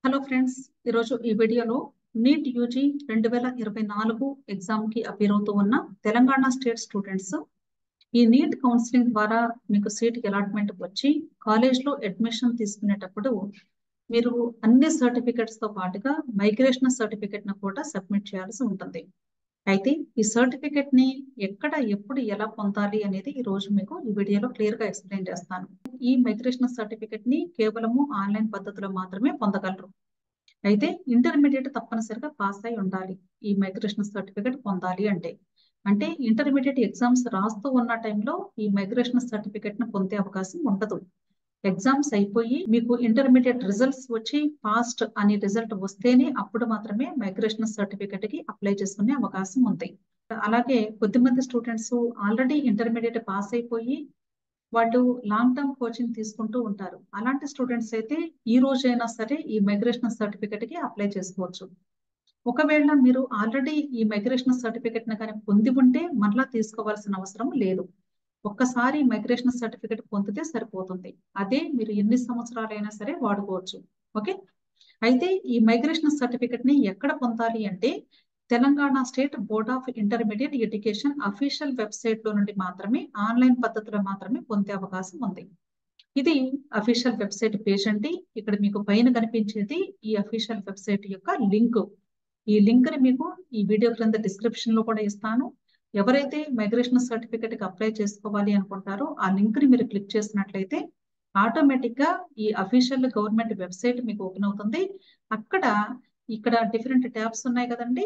Hello friends, ఈరోజు ఈ వీడియోలో నీట్ యూజీ 2024 ఎగ్జామ్కి అపీర్ అవుతూ ఉన్న తెలంగాణ స్టేట్ స్టూడెంట్స్ ఈ నీట్ కౌన్సిలింగ్ ద్వారా మీకు సీట్కి అలాట్మెంట్ వచ్చి కాలేజ్లో అడ్మిషన్ తీసుకునేటప్పుడు మీరు అన్ని సర్టిఫికెట్స్తో పాటుగా మైగ్రేషన్ సర్టిఫికెట్ను కూడా సబ్మిట్ చేయాల్సి ఉంటుంది. అయితే ఈ సర్టిఫికెట్ని ఎక్కడ ఎప్పుడు ఎలా పొందాలి అనేది ఈ రోజు మీకు ఈ వీడియోలో క్లియర్గా ఎక్స్ప్లెయిన్ చేస్తాను. ఈ మైగ్రేషన్ సర్టిఫికెట్ని కేవలము ఆన్లైన్ పద్ధతిలో మాత్రమే పొందగలరు. అయితే ఇంటర్మీడియట్ తప్పనిసరిగా పాస్ అయి ఉండాలి ఈ మైగ్రేషన్ సర్టిఫికెట్ పొందాలి అంటే ఇంటర్మీడియట్ ఎగ్జామ్స్ రాస్తూ ఉన్న టైంలో ఈ మైగ్రేషన్ సర్టిఫికెట్ ను పొందే అవకాశం ఉండదు. ఎగ్జామ్స్ అయిపోయి మీకు ఇంటర్మీడియట్ రిజల్ట్స్ వచ్చి పాస్ట్ అని రిజల్ట్ వస్తేనే అప్పుడు మాత్రమే మైగ్రేషన్ సర్టిఫికెట్ కి అప్లై చేసుకునే అవకాశం ఉంది. అలాగే కొద్దిమంది స్టూడెంట్స్ ఆల్రెడీ ఇంటర్మీడియట్ పాస్ అయిపోయి వాళ్ళు లాంగ్ టర్మ్ కోచింగ్ తీసుకుంటూ ఉంటారు. అలాంటి స్టూడెంట్స్ అయితే ఈ రోజైనా సరే ఈ మైగ్రేషన్ సర్టిఫికెట్ కి అప్లై చేసుకోవచ్చు. ఒకవేళ మీరు ఆల్రెడీ ఈ మైగ్రేషన్ సర్టిఫికెట్ ని కానీ పొంది ఉంటే మరలా తీసుకోవాల్సిన అవసరం లేదు. ఒక్కసారి మైగ్రేషన్ సర్టిఫికెట్ పొందితే సరిపోతుంది. అదే మీరు ఎన్ని సంవత్సరాలైనా సరే వాడుకోవచ్చు. ఓకే, అయితే ఈ మైగ్రేషన్ సర్టిఫికెట్ ని ఎక్కడ పొందాలి అంటే Telangana state board of intermediate education official website లో నుండి మాత్రమే ఆన్లైన్ పద్ధతిలో మాత్రమే పొందే అవకాశం ఉంది. ఇది అఫీషియల్ వెబ్సైట్ పేజ్ అండి. ఇక్కడ మీకు పైన కనిపించేది ఈ అఫీషియల్ వెబ్సైట్ యొక్క లింక్. ఈ లింక్ ని మీకు ఈ వీడియో క్రింద డిస్క్రిప్షన్ లో కూడా ఇస్తాను. ఎవరైతే మైగ్రేషన్ సర్టిఫికెట్ కి అప్లై చేసుకోవాలి అనుకుంటారో ఆ లింక్ ని మీరు క్లిక్ చేసినట్లయితే ఆటోమేటిక్ గా ఈ అఫీషియల్ గవర్నమెంట్ వెబ్సైట్ మీకు ఓపెన్ అవుతుంది. ఇక్కడ డిఫరెంట్ ట్యాబ్స్ ఉన్నాయి కదండి,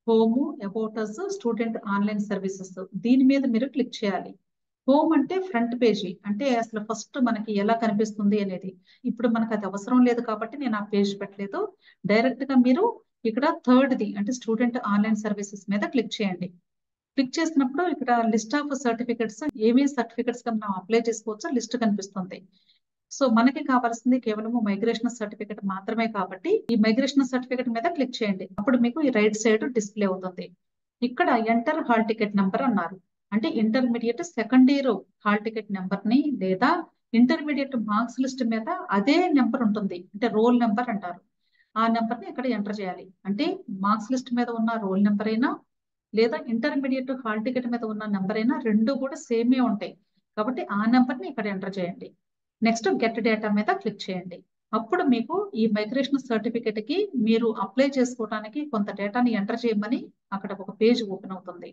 home, about us, student online services. దీని మీద మీరు క్లిక్ చేయాలి. హోమ్ అంటే ఫ్రంట్ పేజీ, అంటే అసలు ఫస్ట్ మనకి ఎలా కనిపిస్తుంది అనేది. ఇప్పుడు మనకు అది అవసరం లేదు కాబట్టి నేను ఆ పేజ్ పెట్టలేదు. డైరెక్ట్ గా మీరు ఇక్కడ థర్డ్ది అంటే స్టూడెంట్ ఆన్లైన్ సర్వీసెస్ మీద క్లిక్ చేయండి. క్లిక్ చేసినప్పుడు ఇక్కడ లిస్ట్ ఆఫ్ సర్టిఫికెట్స్, ఏమేమి సర్టిఫికెట్స్ మనం అప్లై చేసుకోవచ్చో లిస్ట్ కనిపిస్తుంది. సో మనకి కావాల్సింది కేవలం మైగ్రేషన్ సర్టిఫికెట్ మాత్రమే కాబట్టి ఈ మైగ్రేషన్ సర్టిఫికెట్ మీద క్లిక్ చేయండి. అప్పుడు మీకు ఈ రైట్ సైడ్ డిస్ప్లే అవుతుంది. ఇక్కడ ఎంటర్ హాల్ టికెట్ నెంబర్ అన్నారు. అంటే intermediate second year hall ticket number ని లేదా ఇంటర్మీడియట్ మార్క్స్ లిస్ట్ మీద అదే నెంబర్ ఉంటుంది, అంటే రోల్ నెంబర్ అంటారు. ఆ నెంబర్ ని ఇక్కడ ఎంటర్ చేయాలి. అంటే మార్క్స్ లిస్ట్ మీద ఉన్న రోల్ నెంబర్ అయినా లేదా ఇంటర్మీడియట్ హాల్ టికెట్ మీద ఉన్న నెంబర్ అయినా రెండు కూడా సేమే ఉంటాయి కాబట్టి ఆ నెంబర్ ని ఇక్కడ ఎంటర్ చేయండి. నెక్స్ట్ గెట్ డేటా మీద క్లిక్ చేయండి. అప్పుడు మీకు ఈ మైగ్రేషన్ సర్టిఫికెట్ కి మీరు అప్లై చేసుకోవడానికి కొంత డేటాని ఎంటర్ చేయమని అక్కడ ఒక పేజ్ ఓపెన్ అవుతుంది.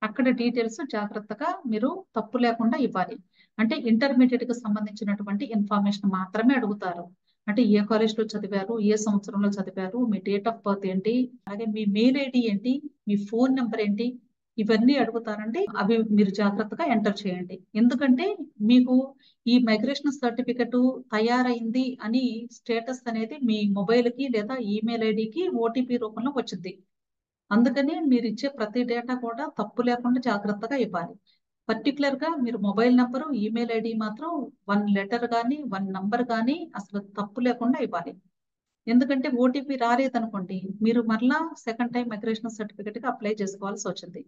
అక్కడ డీటెయిల్స్ జాగ్రత్తగా మీరు తప్పు లేకుండా ఇవ్వాలి. అంటే ఇంటర్మీడియట్ కి సంబంధించినటువంటి ఇన్ఫర్మేషన్ మాత్రమే అడుగుతారు. అంటే ఏ కాలేజ్ లో చదివారు, ఏ సంవత్సరంలో చదివారు, మీ డేట్ ఆఫ్ బర్త్ ఏంటి, అలాగే మీ మెయిల్ ఐడి ఏంటి, మీ ఫోన్ నెంబర్ ఏంటి, ఇవన్నీ అడుగుతారండి. అవి మీరు జాగ్రత్తగా ఎంటర్ చేయండి. ఎందుకంటే మీకు ఈ మైగ్రేషన్ సర్టిఫికెట్ తయారైంది అని స్టేటస్ అనేది మీ మొబైల్ కి లేదా ఈమెయిల్ ఐడికి ఓటీపీ రూపంలో వచ్చింది. అందుకని మీరు ఇచ్చే ప్రతి డేటా కూడా తప్పు లేకుండా జాగ్రత్తగా ఇవ్వాలి. పర్టికులర్ గా మీరు మొబైల్ నంబరు, ఈమెయిల్ ఐడి మాత్రం 1 లెటర్ కానీ 1 నంబర్ కానీ అసలు తప్పు లేకుండా ఇవ్వాలి. ఎందుకంటే ఓటీపీ రాలేదనుకోండి, మీరు మరలా సెకండ్ టైం మైగ్రేషన్ సర్టిఫికెట్ కి అప్లై చేసుకోవాల్సి వచ్చింది.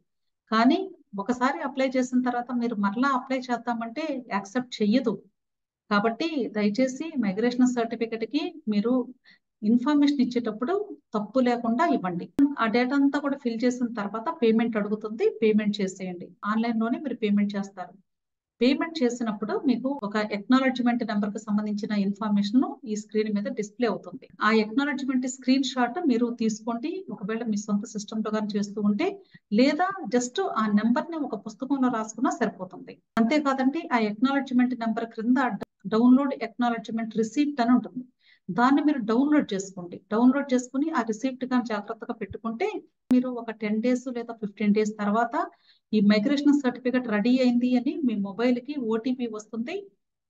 కానీ ఒకసారి అప్లై చేసిన తర్వాత మీరు మరలా అప్లై చేద్దామంటే యాక్సెప్ట్ చెయ్యదు. కాబట్టి దయచేసి మైగ్రేషన్ సర్టిఫికెట్ కి మీరు ఇన్ఫర్మేషన్ ఇచ్చేటప్పుడు తప్పు లేకుండా ఇవ్వండి. ఆ డేటా అంతా కూడా ఫిల్ చేసిన తర్వాత పేమెంట్ అడుగుతుంది, పేమెంట్ చేసేయండి. ఆన్లైన్ లోనే మీరు పేమెంట్ చేస్తారు. పేమెంట్ చేసినప్పుడు మీకు ఒక ఎక్నాలెడ్జ్మెంట్ నెంబర్ కు సంబంధించిన ఇన్ఫర్మేషన్ ఈ స్క్రీన్ మీద డిస్ప్లే అవుతుంది. ఆ ఎక్నాలెడ్జ్మెంట్ స్క్రీన్ షాట్ మీరు తీసుకోండి, ఒకవేళ మీ సొంత సిస్టమ్ లో కానీ చేస్తూ ఉంటే, లేదా జస్ట్ ఆ నెంబర్ ని ఒక పుస్తకంలో రాసుకున్నా సరిపోతుంది. అంతేకాదండి, ఆ ఎక్నాలెడ్జ్మెంట్ నెంబర్ క్రింద డౌన్లోడ్ ఎక్నాలెడ్జ్మెంట్ రిసీప్ట్ అని ఉంటుంది. దాన్ని మీరు డౌన్లోడ్ చేసుకోండి. డౌన్లోడ్ చేసుకుని ఆ రిసీప్ట్ కానీ జాగ్రత్తగా పెట్టుకుంటే మీరు ఒక 10 days లేదా 15 days తర్వాత ఈ మైగ్రేషన్ సర్టిఫికెట్ రెడీ అయింది అని మీ మొబైల్ కి ఓటీపీ వస్తుంది.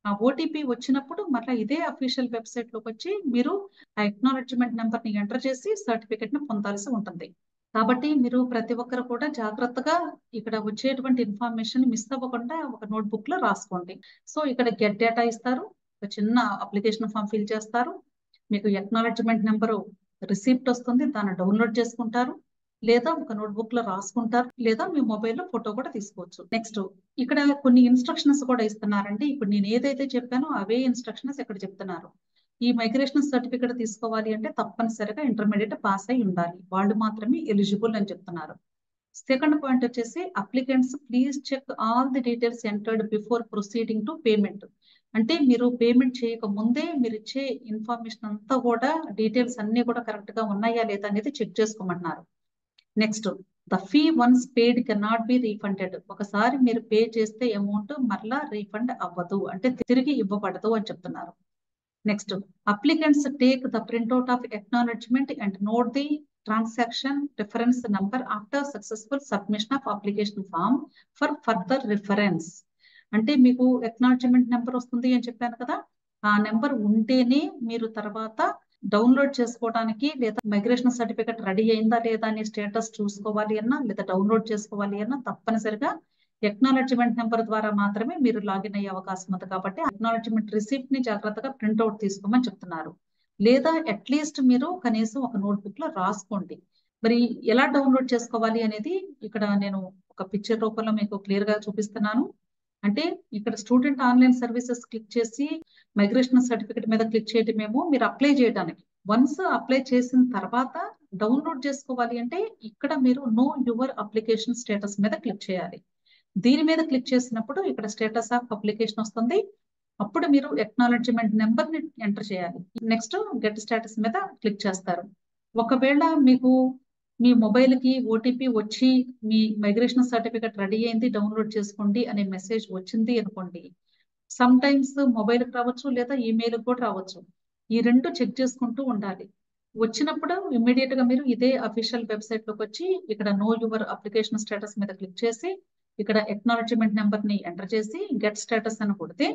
ఆ ఓటీపీ వచ్చినప్పుడు మళ్ళీ ఇదే అఫీషియల్ వెబ్సైట్ లోకి వచ్చి మీరు ఆ ఎక్నాలెడ్జ్మెంట్ నెంబర్ ని ఎంటర్ చేసి సర్టిఫికెట్ ని పొందాల్సి ఉంటుంది. కాబట్టి మీరు ప్రతి ఒక్కరు కూడా జాగ్రత్తగా ఇక్కడ వచ్చేటువంటి ఇన్ఫర్మేషన్ మిస్ అవ్వకుండా ఒక నోట్బుక్ లో రాసుకోండి. సో ఇక్కడ గెట్ డేటా ఇస్తారు, ఒక చిన్న అప్లికేషన్ ఫామ్ ఫిల్ చేస్తారు, మీకు ఎక్నాలెడ్జ్మెంట్ నెంబరు రిసీప్ట్ వస్తుంది, దాన్ని డౌన్లోడ్ చేసుకుంటారు, లేదా ఒక నోట్బుక్ లో రాసుకుంటారు, లేదా మీ మొబైల్లో ఫోటో కూడా తీసుకోవచ్చు. నెక్స్ట్ ఇక్కడ కొన్ని ఇన్స్ట్రక్షన్స్ కూడా ఇస్తున్నారండి. ఇప్పుడు నేను ఏదైతే చెప్పానో అవే ఇన్స్ట్రక్షన్స్ ఇక్కడ చెప్తున్నారు. ఈ మైగ్రేషన్ సర్టిఫికేట్ తీసుకోవాలి అంటే తప్పనిసరిగా ఇంటర్మీడియట్ పాస్ అయి ఉండాలి. వాళ్ళు మాత్రమే ఎలిజిబుల్ అని చెప్తున్నారు. సెకండ్ పాయింట్ వచ్చేసి applicants please check all the details entered before proceeding to payment. అంటే మీరు పేమెంట్ చేయక ముందే మీరు ఇచ్చే ఇన్ఫర్మేషన్ అంతా కూడా డీటెయిల్స్ అన్ని కూడా కరెక్ట్ గా ఉన్నాయా లేదా అనేది చెక్ చేసుకోమంటున్నారు. Next, the fee once paid cannot be refunded. ఒకసారి మీరు పే చేస్తే అమౌంట్ మరలా రీఫండ్ అవ్వదు, అంటే తిరిగి ఇవ్వబడదు అని చెప్తున్నారు. Next, applicants take the printout of acknowledgement and note the transaction reference number after successful submission of application form for further reference. అంటే మీకు ఎక్నాలెడ్జ్మెంట్ నెంబర్ వస్తుంది అని చెప్పాను కదా, ఆ నెంబర్ ఉంటేనే మీరు తర్వాత డౌన్లోడ్ చేసుకోవడానికి లేదా మైగ్రేషన్ సర్టిఫికేట్ రెడీ అయిందా లేదా అనే స్టేటస్ చూసుకోవాలి అన్నా లేదా డౌన్లోడ్ చేసుకోవాలి అన్నా తప్పనిసరిగా ఎక్నాలెడ్జ్మెంట్ నెంబర్ ద్వారా మాత్రమే మీరు లాగిన్ అయ్యే అవకాశం ఉంది. కాబట్టి ఎక్నాలెడ్జ్మెంట్ రిసిప్ట్ ని జాగ్రత్తగా ప్రింట్అవుట్ తీసుకోమని చెప్తున్నారు. లేదా అట్లీస్ట్ మీరు కనీసం ఒక నోట్బుక్ లో రాసుకోండి. మరి ఎలా డౌన్లోడ్ చేసుకోవాలి అనేది ఇక్కడ నేను ఒక పిక్చర్ రూపంలో మీకు క్లియర్ గా చూపిస్తున్నాను. అంటే ఇక్కడ స్టూడెంట్ ఆన్లైన్ సర్వీసెస్ క్లిక్ చేసి మైగ్రేషన్ సర్టిఫికేట్ మీద క్లిక్ చేయటమేమో మీరు అప్లై చేయడానికి. వన్స్ అప్లై చేసిన తర్వాత డౌన్లోడ్ చేసుకోవాలి అంటే ఇక్కడ మీరు నో యువర్ అప్లికేషన్ స్టేటస్ మీద క్లిక్ చేయాలి. దీని మీద క్లిక్ చేసినప్పుడు ఇక్కడ స్టేటస్ ఆఫ్ అప్లికేషన్ వస్తుంది. అప్పుడు మీరు ఎక్నాలెడ్జ్మెంట్ నెంబర్ ని ఎంటర్ చేయాలి. నెక్స్ట్ గెట్ స్టేటస్ మీద క్లిక్ చేస్తారు. ఒకవేళ మీకు మీ మొబైల్ కి ఓటీపీ వచ్చి మీ మైగ్రేషన్ సర్టిఫికేట్ రెడీ అయింది డౌన్లోడ్ చేసుకోండి అనే మెసేజ్ వచ్చింది అనుకోండి, సమ్ టైమ్స్ మొబైల్ రావచ్చు లేదా ఈమెయిల్ కూడా రావచ్చు. ఈ రెండు చెక్ చేసుకుంటూ ఉండాలి. వచ్చినప్పుడు ఇమ్మీడియట్ గా మీరు ఇదే అఫీషియల్ వెబ్సైట్ లోకి వచ్చి ఇక్కడ నో యువర్ అప్లికేషన్ స్టేటస్ మీద క్లిక్ చేసి ఇక్కడ ఎక్నాలెడ్జ్మెంట్ నెంబర్ ని ఎంటర్ చేసి గెట్ స్టేటస్ అని కొడితే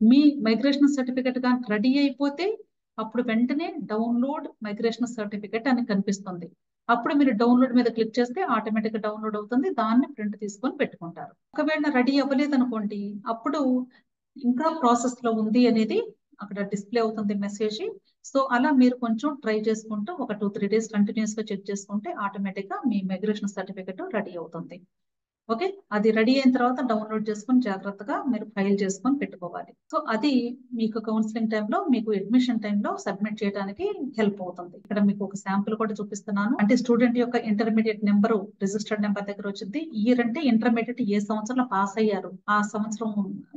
మీ మైగ్రేషన్ సర్టిఫికేట్ గా రెడీ అయిపోతే అప్పుడు వెంటనే డౌన్లోడ్ మైగ్రేషన్ సర్టిఫికేట్ అని కనిపిస్తుంది. అప్పుడు మీరు డౌన్లోడ్ మీద క్లిక్ చేస్తే ఆటోమేటిక్ గా డౌన్లోడ్ అవుతుంది. దాన్ని ప్రింట్ తీసుకొని పెట్టుకుంటారు. ఒకవేళ రెడీ అవ్వలేదు అనుకోండి, అప్పుడు ఇంకా ప్రాసెస్ లో ఉంది అనేది అక్కడ డిస్ప్లే అవుతుంది మెసేజ్. సో అలా మీరు కొంచెం ట్రై చేసుకుంటూ ఒక 2-3 days కంటిన్యూస్ గా చెక్ చేసుకుంటే ఆటోమేటిక్ గా మీ మైగ్రేషన్ సర్టిఫికేట్ రెడీ అవుతుంది. ఓకే, అది రెడీ అయిన తర్వాత డౌన్లోడ్ చేసుకొని జాగ్రత్తగా మీరు ఫైల్ చేసుకొని పెట్టుకోవాలి. సో అది మీకు కౌన్సిలింగ్ టైంలో మీకు అడ్మిషన్ టైంలో సబ్మిట్ చేయడానికి హెల్ప్ అవుతుంది. ఇక్కడ మీకు ఒక శాంపుల్ కూడా చూపిస్తున్నాను. అంటే స్టూడెంట్ యొక్క ఇంటర్మీడియట్ నెంబరు రిజిస్టర్డ్ నెంబర్ దగ్గర వచ్చింది. ఇయర్ అంటే ఇంటర్మీడియట్ ఏ సంవత్సరంలో పాస్ అయ్యారు ఆ సంవత్సరం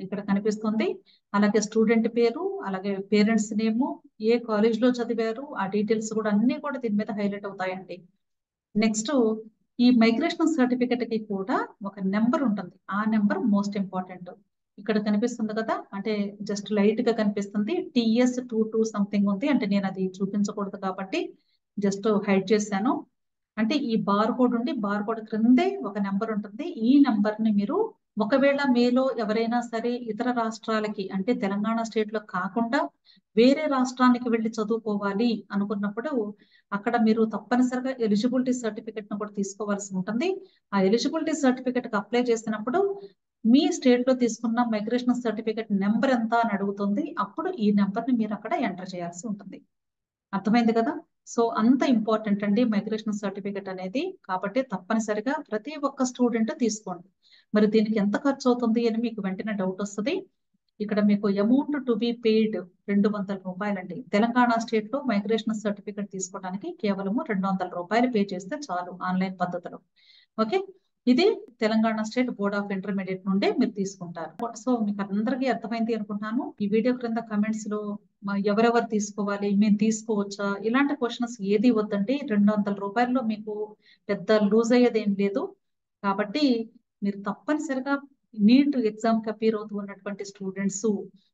ఇక్కడ కనిపిస్తుంది. అలాగే స్టూడెంట్ పేరు, అలాగే పేరెంట్స్ నేము, ఏ కాలేజ్ లో చదివారు ఆ డీటెయిల్స్ కూడా అన్ని కూడా దీని మీద హైలైట్ అవుతాయండి. నెక్స్ట్, ఈ మైగ్రేషన్ సర్టిఫికేట్ కి కూడా ఒక నెంబర్ ఉంటుంది. ఆ నెంబర్ మోస్ట్ ఇంపార్టెంట్. ఇక్కడ కనిపిస్తుంది కదా, అంటే జస్ట్ లైట్ గా కనిపిస్తుంది. TS22 సంథింగ్ ఉంది. అంటే నేను అది చూపించకూడదు కాబట్టి జస్ట్ హైడ్ చేశాను. అంటే ఈ బార్ కోడ్ ఉండి బార్ కోడ్ క్రిందే ఒక నెంబర్ ఉంటుంది. ఈ నెంబర్ ని మీరు ఒకవేళ మీలో ఎవరైనా సరే ఇతర రాష్ట్రాలకి అంటే తెలంగాణ స్టేట్ లో కాకుండా వేరే రాష్ట్రానికి వెళ్ళి చదువుకోవాలి అనుకున్నప్పుడు అక్కడ మీరు తప్పనిసరిగా ఎలిజిబిలిటీ సర్టిఫికెట్ ను కూడా తీసుకోవాల్సి ఉంటుంది. ఆ ఎలిజిబిలిటీ సర్టిఫికెట్ కి అప్లై చేసినప్పుడు మీ స్టేట్ లో తీసుకున్న మైగ్రేషన్ సర్టిఫికెట్ నెంబర్ ఎంత అని అడుగుతుంది. అప్పుడు ఈ నెంబర్ ని మీరు అక్కడ ఎంటర్ చేయాల్సి ఉంటుంది. అర్థమైంది కదా. సో అంత ఇంపార్టెంట్ అండి మైగ్రేషన్ సర్టిఫికెట్ అనేది. కాబట్టి తప్పనిసరిగా ప్రతి ఒక్క స్టూడెంట్ తీసుకోండి. మరి దీనికి ఎంత ఖర్చు అవుతుంది అని మీకు వెంటనే డౌట్ వస్తుంది. ఇక్కడ మీకు అమౌంట్ టు బి పెయిడ్ 200 రూపాయలండి. తెలంగాణ స్టేట్ లో మైగ్రేషన్ సర్టిఫికెట్ తీసుకోవడానికి కేవలము 200 రూపాయలు పే చేస్తే చాలు ఆన్లైన్ పద్ధతిలో. ఓకే, ఇది Telangana state board of intermediate నుండే మీరు తీసుకుంటారు. సో మీకు అందరికీ అర్థమైంది అనుకుంటున్నాను. ఈ వీడియో క్రింద కమెంట్స్ లో ఎవరెవరు తీసుకోవాలి, మేము తీసుకోవచ్చా, ఇలాంటి క్వశ్చన్స్ ఏది వద్దండి. 200 రూపాయల్లో మీకు పెద్ద లూజ్ అయ్యేది ఏం లేదు. కాబట్టి మీరు తప్పనిసరిగా నీట్ ఎగ్జామ్ కి అపీర్ అవుతూ ఉన్నటువంటి స్టూడెంట్స్,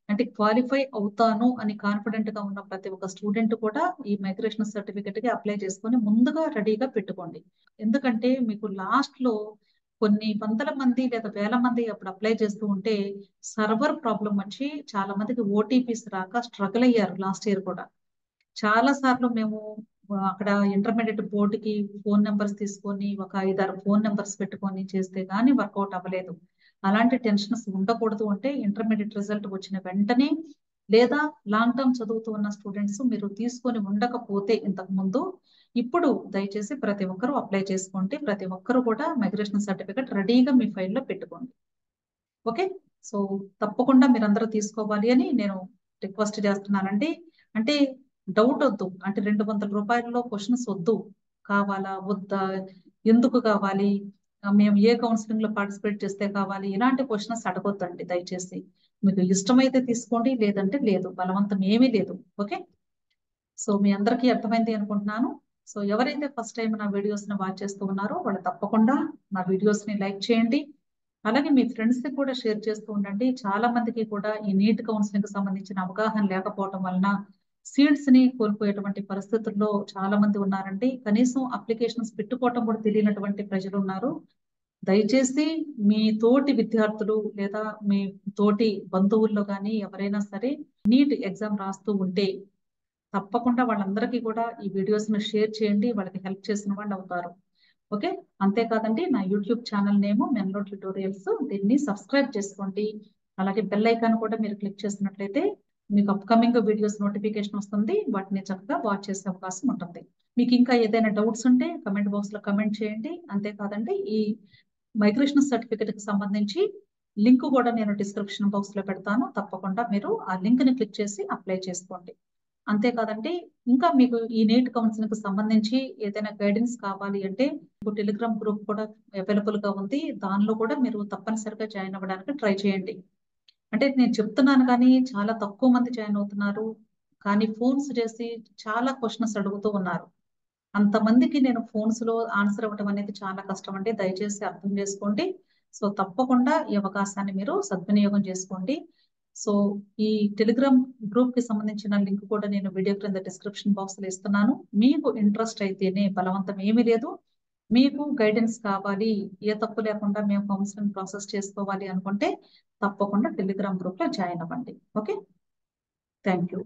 అంటే క్వాలిఫై అవుతాను అని కాన్ఫిడెంట్ గా ఉన్న ప్రతి ఒక్క స్టూడెంట్ కూడా ఈ మైగ్రేషన్ సర్టిఫికెట్ కి అప్లై చేసుకొని ముందుగా రెడీగా పెట్టుకోండి. ఎందుకంటే మీకు లాస్ట్ లో కొన్ని వందల మంది లేదా వేల మంది అప్పుడు అప్లై చేస్తూ ఉంటే సర్వర్ ప్రాబ్లం వచ్చి చాలా మందికి ఓటీపీస్ రాక స్ట్రగుల్ అయ్యారు లాస్ట్ ఇయర్ కూడా. చాలా సార్లు మేము అక్కడ ఇంటర్మీడియట్ బోర్డుకి ఫోన్ నెంబర్స్ తీసుకొని ఒక 5-6 ఫోన్ నెంబర్స్ పెట్టుకొని చేస్తే కానీ వర్కౌట్ అవ్వలేదు. అలాంటి టెన్షన్స్ ఉండకూడదు అంటే ఇంటర్మీడియట్ రిజల్ట్ వచ్చిన వెంటనే లేదా లాంగ్ టర్మ్ చదువుతూ ఉన్న స్టూడెంట్స్ మీరు తీసుకొని ఉండకపోతే ఇంతకు ముందు, ఇప్పుడు దయచేసి ప్రతి ఒక్కరూ అప్లై చేసుకోండి. ప్రతి ఒక్కరూ కూడా మైగ్రేషన్ సర్టిఫికెట్ రెడీగా మీ ఫైల్లో పెట్టుకోండి. ఓకే, సో తప్పకుండా మీరందరూ తీసుకోవాలి అని నేను రిక్వెస్ట్ చేస్తున్నానండి. అంటే డౌట్ వద్దు, అంటే 200 రూపాయలలో క్వశ్చన్స్ వద్దు, కావాలా వద్దా, ఎందుకు కావాలి, మేము ఏ కౌన్సిలింగ్ లో పార్టిసిపేట్ చేస్తే కావాలి, ఇలాంటి క్వశ్చన్స్ అడగొద్దండి దయచేసి. మీకు ఇష్టమైతే తీసుకోండి, లేదంటే లేదు, బలవంతం ఏమీ లేదు. ఓకే, సో మీ అందరికీ అర్థమైంది అనుకుంటున్నాను. సో ఎవరైతే ఫస్ట్ టైం నా వీడియోస్ ని వాచ్ చేస్తూ ఉన్నారో వాళ్ళు తప్పకుండా నా వీడియోస్ ని లైక్ చేయండి, అలాగే మీ ఫ్రెండ్స్ కి కూడా షేర్ చేస్తూ ఉండండి. చాలా మందికి కూడా ఈ నీట్ కౌన్సిలింగ్ కి సంబంధించిన అవగాహన లేకపోవడం వలన సీట్స్ ని కోల్పోయేటువంటి పరిస్థితుల్లో చాలా మంది ఉన్నారండి. కనీసం అప్లికేషన్స్ పెట్టుకోవటం కూడా తెలియనటువంటి ప్రజలు ఉన్నారు. దయచేసి మీ తోటి విద్యార్థులు లేదా మీ తోటి బంధువుల్లో కానీ ఎవరైనా సరే నీట్ ఎగ్జామ్ రాస్తూ ఉంటే తప్పకుండా వాళ్ళందరికీ కూడా ఈ వీడియోస్ ని షేర్ చేయండి, వాళ్ళకి హెల్ప్ చేసిన వాళ్ళు అవుతారు. ఓకే, అంతేకాదండి నా యూట్యూబ్ ఛానల్ నేమ్ మెన్లో ట్యుటోరియల్స్, దీన్ని సబ్స్క్రైబ్ చేసుకోండి. అలాగే బెల్ ఐకాన్ కూడా మీరు క్లిక్ చేసినట్లయితే మీకు అప్కమింగ్ వీడియోస్ నోటిఫికేషన్ వస్తుంది, వాటిని చక్కగా వాచ్ చేసే అవకాశం ఉంటుంది. మీకు ఇంకా ఏదైనా డౌట్స్ ఉంటే కమెంట్ బాక్స్ లో కమెంట్ చేయండి. అంతేకాదండి ఈ మైగ్రేషన్ సర్టిఫికేట్ కి సంబంధించి లింక్ కూడా నేను డిస్క్రిప్షన్ బాక్స్ లో పెడతాను, తప్పకుండా మీరు ఆ లింక్ ని క్లిక్ చేసి అప్లై చేసుకోండి. అంతేకాదండి ఇంకా మీకు ఈ నీట్ కౌన్సిలింగ్ కి సంబంధించి ఏదైనా గైడెన్స్ కావాలి అంటే టెలిగ్రామ్ గ్రూప్ కూడా అవైలబుల్ గా ఉంది, దానిలో కూడా మీరు తప్పనిసరిగా జాయిన్ అవ్వడానికి ట్రై చేయండి. అంటే నేను చెప్తున్నాను కానీ చాలా తక్కువ మంది జాయిన్ అవుతున్నారు, కానీ ఫోన్స్ చేసి చాలా క్వశ్చన్స్ అడుగుతూ ఉన్నారు. అంతమందికి నేను ఫోన్స్ లో ఆన్సర్ ఇవ్వడం అనేది చాలా కష్టం అండి, దయచేసి అర్థం చేసుకోండి. సో తప్పకుండా ఈ అవకాశాన్ని మీరు సద్వినియోగం చేసుకోండి. సో ఈ టెలిగ్రామ్ గ్రూప్ కి సంబంధించిన లింక్ కూడా నేను వీడియో క్రింద డిస్క్రిప్షన్ బాక్స్ లో ఇస్తున్నాను. మీకు ఇంట్రెస్ట్ అయితేనే, బలవంతం ఏమీ లేదు. మీకు గైడెన్స్ కావాలి, ఏ తప్పు లేకుండా మేము కౌన్సిలింగ్ ప్రాసెస్ చేసుకోవాలి అనుకుంటే తప్పకుండా టెలిగ్రామ్ గ్రూప్ లో జాయిన్ అవ్వండి. Okay, thank you.